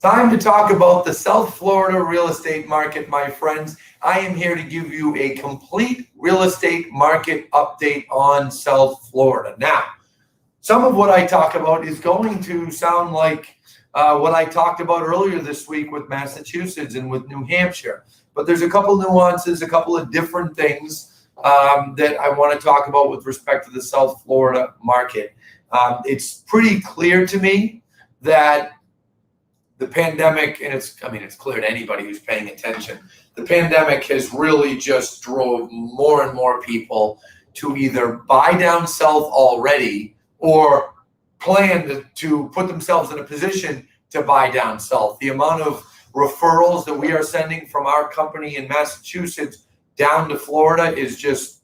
Time to talk about the South Florida real estate market, my friends. I am here to give you a complete real estate market update on South Florida. Now, some of what I talk about is going to sound like what I talked about earlier this week with Massachusetts and with New Hampshire. But there's a couple nuances, a couple of different things that I want to talk about with respect to the South Florida market. It's pretty clear to me that the pandemic, and it's clear to anybody who's paying attention, the pandemic has really just drove more and more people to either buy down south already or plan to put themselves in a position to buy down south. The amount of referrals that we are sending from our company in Massachusetts down to Florida is just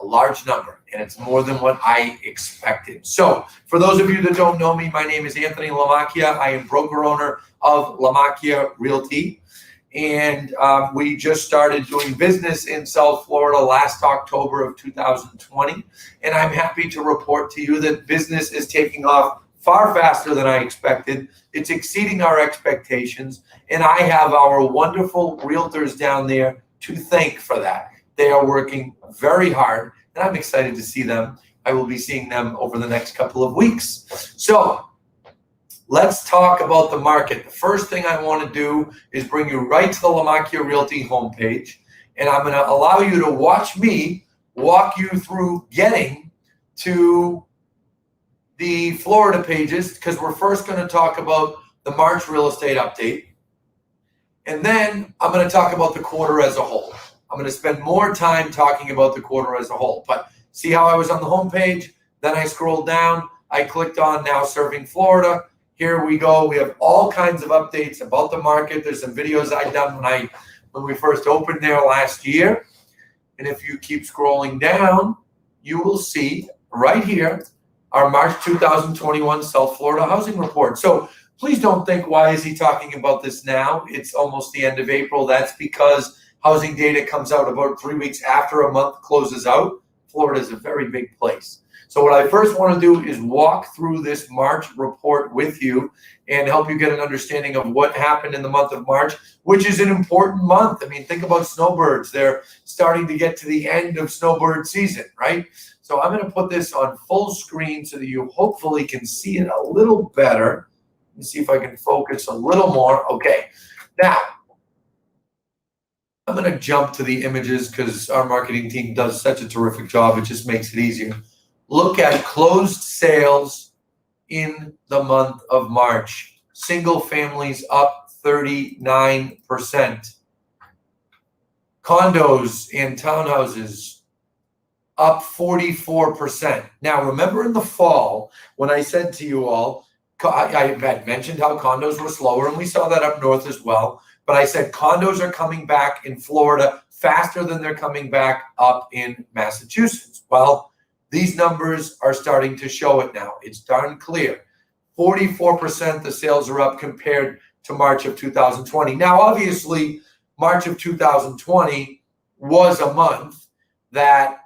a large number, and it's more than what I expected. So for those of you that don't know me, my name is Anthony Lamacchia. I am broker owner of Lamacchia Realty, and we just started doing business in South Florida last October of 2020, and I'm happy to report to you that business is taking off far faster than I expected. It's exceeding our expectations, and I have our wonderful realtors down there to thank for that. They are working very hard, and I'm excited to see them. I will be seeing them over the next couple of weeks. So let's talk about the market. The first thing I want to do is bring you right to the Lamacchia Realty homepage, and I'm going to allow you to watch me walk you through getting to the Florida pages, because we're first going to talk about the March real estate update, and then I'm going to talk about the quarter as a whole. I'm going to spend more time talking about the quarter as a whole. But see how I was on the homepage? Then I scrolled down. I clicked on Now Serving Florida. Here we go. We have all kinds of updates about the market. There's some videos I've done when we first opened there last year. And if you keep scrolling down, you will see right here our March 2021 South Florida housing report. So please don't think, why is he talking about this now? It's almost the end of April. That's because housing data comes out about 3 weeks after a month closes out. Florida is a very big place. So what I first want to do is walk through this March report with you and help you get an understanding of what happened in the month of March, which is an important month. I mean, think about snowbirds. They're starting to get to the end of snowbird season, right? So I'm going to put this on full screen so that you hopefully can see it a little better. Let me see if I can focus a little more. Okay. Now, I'm going to jump to the images because our marketing team does such a terrific job. It just makes it easier. Look at closed sales in the month of March. Single families up 39%. Condos and townhouses up 44%. Now, remember in the fall when I said to you all, I had mentioned how condos were slower, and we saw that up north as well. But I said condos are coming back in Florida faster than they're coming back up in Massachusetts. Well, these numbers are starting to show it now. It's darn clear. 44% the sales are up compared to March of 2020. Now, obviously, March of 2020 was a month that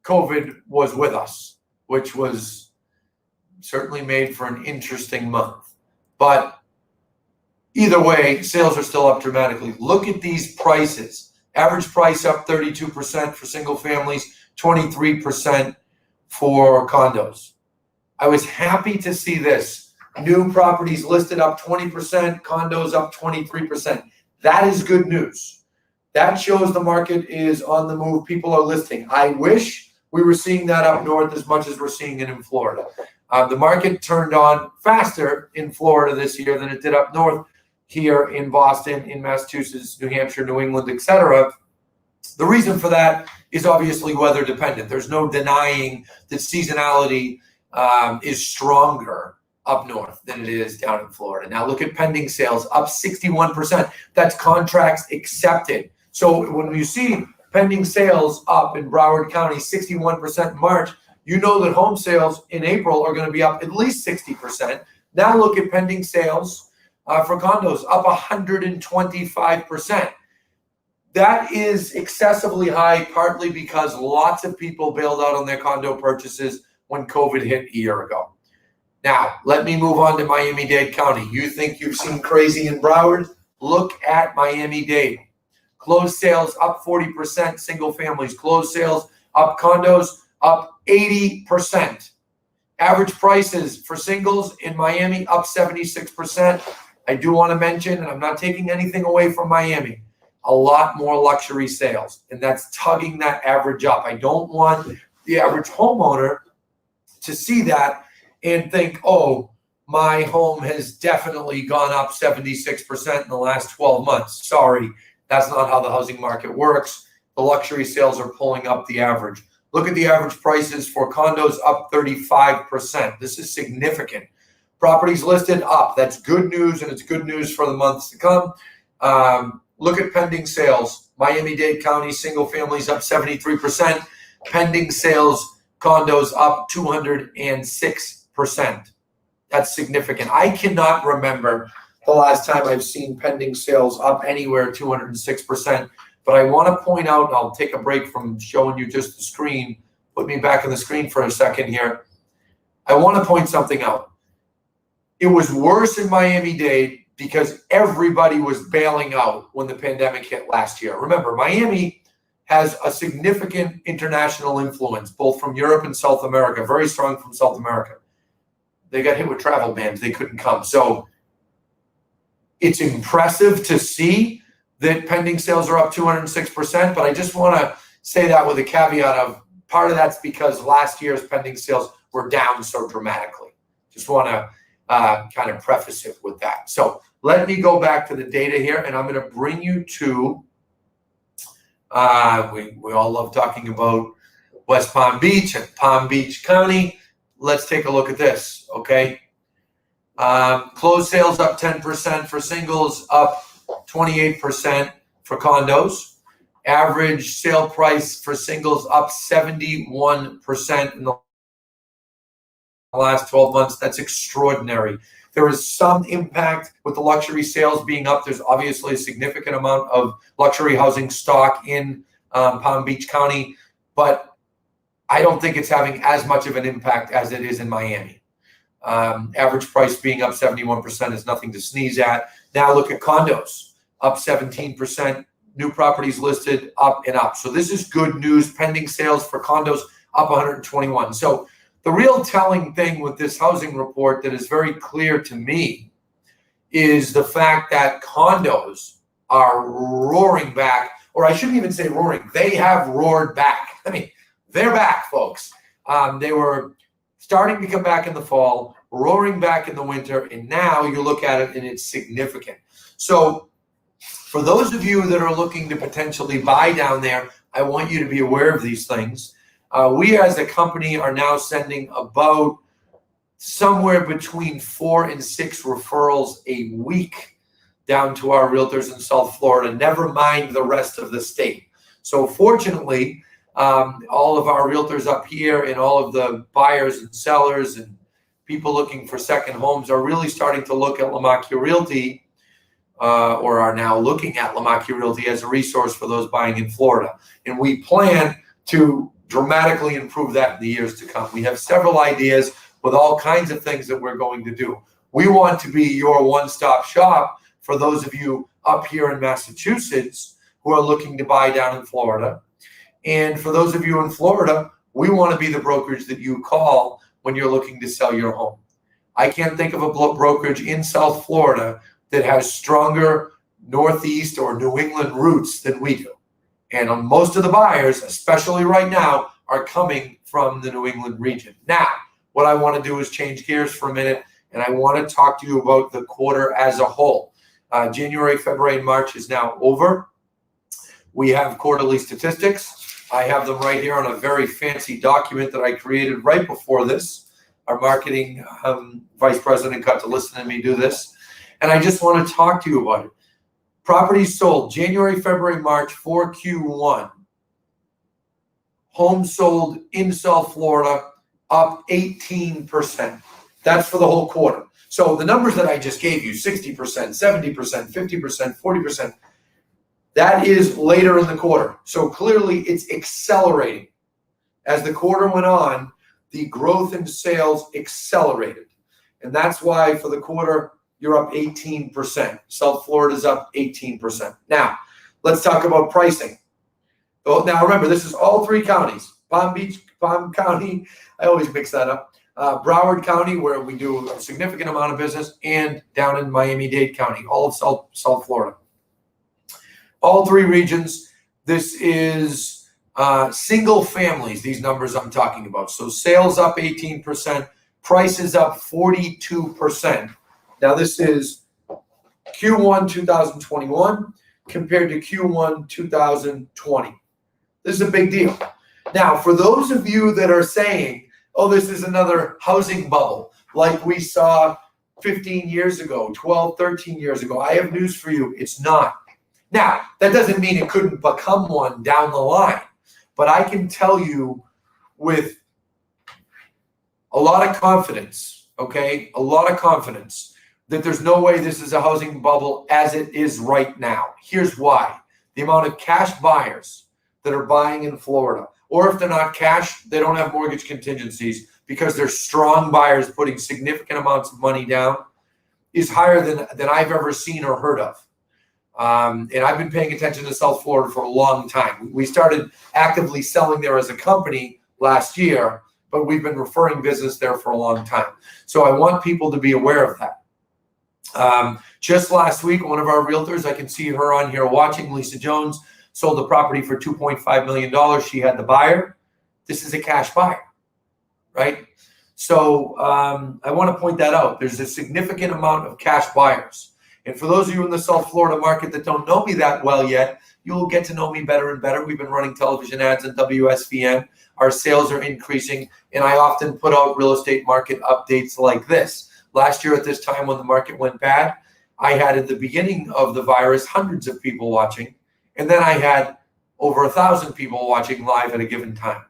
COVID was with us, which was certainly made for an interesting month. But either way, sales are still up dramatically. Look at these prices. Average price up 32% for single families, 23% for condos. I was happy to see this. New properties listed up 20%, condos up 23%. That is good news. That shows the market is on the move. People are listing. I wish we were seeing that up north as much as we're seeing it in Florida. The market turned on faster in Florida this year than it did up north, here in Boston, in Massachusetts, New Hampshire, New England, etc. The reason for that is obviously weather dependent. There's no denying that seasonality is stronger up north than it is down in Florida. Now look at pending sales, up 61%. That's contracts accepted. So when you see pending sales up in Broward County, 61% in March, you know that home sales in April are going to be up at least 60%. Now look at pending sales for condos, up 125%. That is excessively high, partly because lots of people bailed out on their condo purchases when COVID hit a year ago. Now, let me move on to Miami-Dade County. You think you've seen crazy in Broward? Look at Miami-Dade. Closed sales up 40%, single families. Closed sales up, condos up 80%. Average prices for singles in Miami up 76%. I do want to mention, and I'm not taking anything away from Miami, a lot more luxury sales, and that's tugging that average up. I don't want the average homeowner to see that and think, oh, my home has definitely gone up 76% in the last 12 months. Sorry, that's not how the housing market works. The luxury sales are pulling up the average. Look at the average prices for condos up 35%. This is significant. Properties listed up. That's good news, and it's good news for the months to come. Look at pending sales. Miami-Dade County single families up 73%. Pending sales, condos up 206%. That's significant. I cannot remember the last time I've seen pending sales up anywhere 206%. But I want to point out, and I'll take a break from showing you just the screen, put me back on the screen for a second here. I want to point something out. It was worse in Miami-Dade because everybody was bailing out when the pandemic hit last year. Remember, Miami has a significant international influence, both from Europe and South America, very strong from South America. They got hit with travel bans. They couldn't come. So it's impressive to see that pending sales are up 206%, but I just want to say that with a caveat of part of that's because last year's pending sales were down so dramatically. Just want to kind of preface it with that. So let me go back to the data here, and I'm going to bring you to, we all love talking about West Palm Beach and Palm Beach County. Let's take a look at this, okay? Closed sales up 10% for singles, up 28% for condos. Average sale price for singles up 71% in the last 12 months. That's extraordinary. There is some impact with the luxury sales being up. There's obviously a significant amount of luxury housing stock in Palm Beach County, but I don't think it's having as much of an impact as it is in Miami. Average price being up 71% is nothing to sneeze at. Now look at condos, up 17%. New properties listed up and up. So this is good news. Pending sales for condos up 121. So the real telling thing with this housing report that is very clear to me is the fact that condos are roaring back, or I shouldn't even say roaring. They have roared back. I mean, they're back, folks. They were starting to come back in the fall, roaring back in the winter, and now you look at it and it's significant. So for those of you that are looking to potentially buy down there, I want you to be aware of these things. We as a company are now sending about somewhere between 4 and 6 referrals a week down to our realtors in South Florida, never mind the rest of the state. So fortunately, all of our realtors up here and all of the buyers and sellers and people looking for second homes are really starting to look at Lamacchia Realty or are now looking at Lamacchia Realty as a resource for those buying in Florida. And we plan to dramatically improve that in the years to come. We have several ideas with all kinds of things that we're going to do. We want to be your one-stop shop for those of you up here in Massachusetts who are looking to buy down in Florida. And for those of you in Florida, we want to be the brokerage that you call when you're looking to sell your home. I can't think of a brokerage in South Florida that has stronger Northeast or New England roots than we do. And on most of the buyers, especially right now, are coming from the New England region. Now, what I want to do is change gears for a minute, and I want to talk to you about the quarter as a whole. January, February, and March is now over. We have quarterly statistics. I have them right here on a very fancy document that I created right before this. Our marketing vice president got to listen to me do this. And I just want to talk to you about it. Properties sold January, February, March for Q1. Homes sold in South Florida up 18%. That's for the whole quarter. So the numbers that I just gave you, 60%, 70%, 50%, 40%, that is later in the quarter. So clearly it's accelerating. As the quarter went on, the growth in sales accelerated. And that's why for the quarter, you're up 18%. South Florida's up 18%. Now, let's talk about pricing. Oh, now remember, this is all three counties. Palm Beach, Palm County, I always mix that up. Broward County, where we do a significant amount of business, and down in Miami-Dade County, all of South Florida. All three regions. This is single families, these numbers I'm talking about. So sales up 18%, prices up 42%. Now this is Q1 2021 compared to Q1 2020. This is a big deal. Now, for those of you that are saying, oh, this is another housing bubble like we saw 15 years ago, 12, 13 years ago, I have news for you. It's not. Now, that doesn't mean it couldn't become one down the line, but I can tell you with a lot of confidence, okay, a lot of confidence that there's no way this is a housing bubble as it is right now. Here's why. The amount of cash buyers that are buying in Florida, or if they're not cash, they don't have mortgage contingencies because they're strong buyers putting significant amounts of money down, is higher than I've ever seen or heard of. And I've been paying attention to South Florida for a long time. We started actively selling there as a company last year, but we've been referring business there for a long time. So I want people to be aware of that. Just last week, one of our realtors, I can see her on here watching, Lisa Jones, sold the property for $2.5 million. She had the buyer. This is a cash buyer, right? So I want to point that out. There's a significant amount of cash buyers. And for those of you in the South Florida market that don't know me that well yet, you will get to know me better and better. We've been running television ads on WSVN. Our sales are increasing, and I often put out real estate market updates like this. Last year at this time when the market went bad, I had at the beginning of the virus hundreds of people watching, and then I had over 1,000 people watching live at a given time.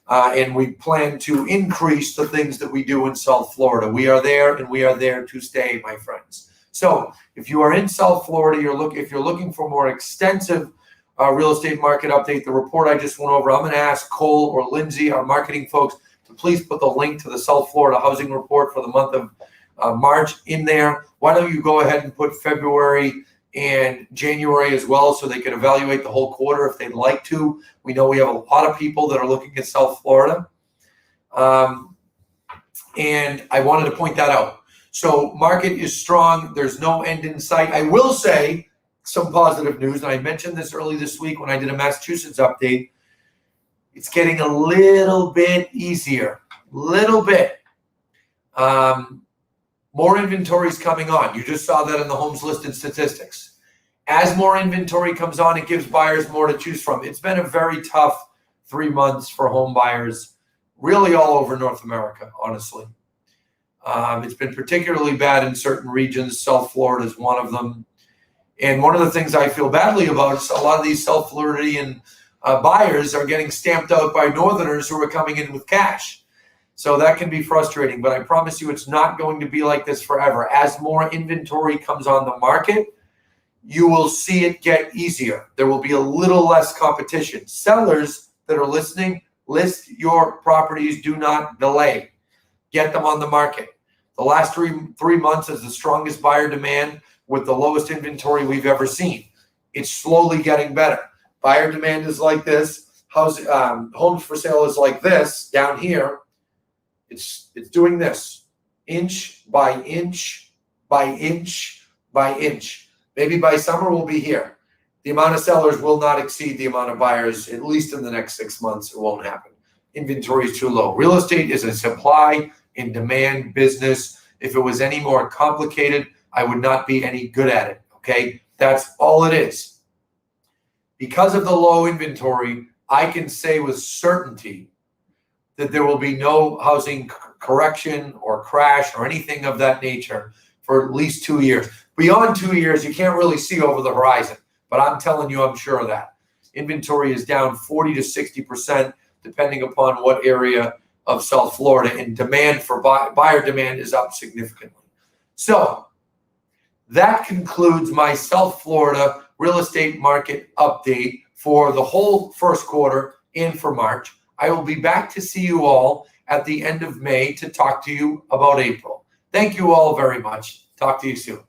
And we plan to increase the things that we do in South Florida. We are there, and we are there to stay, my friends. So if you are in South Florida, if you're looking for more extensive real estate market update, the report I just went over, I'm going to ask Cole or Lindsay, our marketing folks, to please put the link to the South Florida housing report for the month of March in there. Why don't you go ahead and put February and January as well, so they can evaluate the whole quarter if they'd like to. We know we have a lot of people that are looking at South Florida. And I wanted to point that out. So market is strong. There's no end in sight. I will say some positive news, and I mentioned this early this week when I did a Massachusetts update. It's getting a little bit easier, little bit. More inventory is coming on. You just saw that in the homes listed statistics. As more inventory comes on, it gives buyers more to choose from. It's been a very tough 3 months for home buyers, really all over North America, honestly. It's been particularly bad in certain regions. South Florida is one of them. And one of the things I feel badly about is a lot of these South Floridian buyers are getting stamped out by Northerners who are coming in with cash. So that can be frustrating, but I promise you it's not going to be like this forever. As more inventory comes on the market, you will see it get easier. There will be a little less competition. Sellers that are listening, list your properties. Do not delay. Get them on the market. The last three months is the strongest buyer demand with the lowest inventory we've ever seen. It's slowly getting better. Buyer demand is like this. Homes for sale is like this down here. It's doing this, inch by inch by inch by inch. Maybe by summer we'll be here. The amount of sellers will not exceed the amount of buyers, at least in the next 6 months. It won't happen. Inventory is too low. Real estate is a supply and demand business. If it was any more complicated, I would not be any good at it, okay? That's all it is. Because of the low inventory, I can say with certainty that there will be no housing correction or crash or anything of that nature for at least 2 years. Beyond 2 years, you can't really see over the horizon, but I'm telling you, I'm sure of that. Inventory is down 40 to 60%, depending upon what area of South Florida, and demand for buyer demand is up significantly. So that concludes my South Florida real estate market update for the whole first quarter and for March. I will be back to see you all at the end of May to talk to you about April. Thank you all very much. Talk to you soon.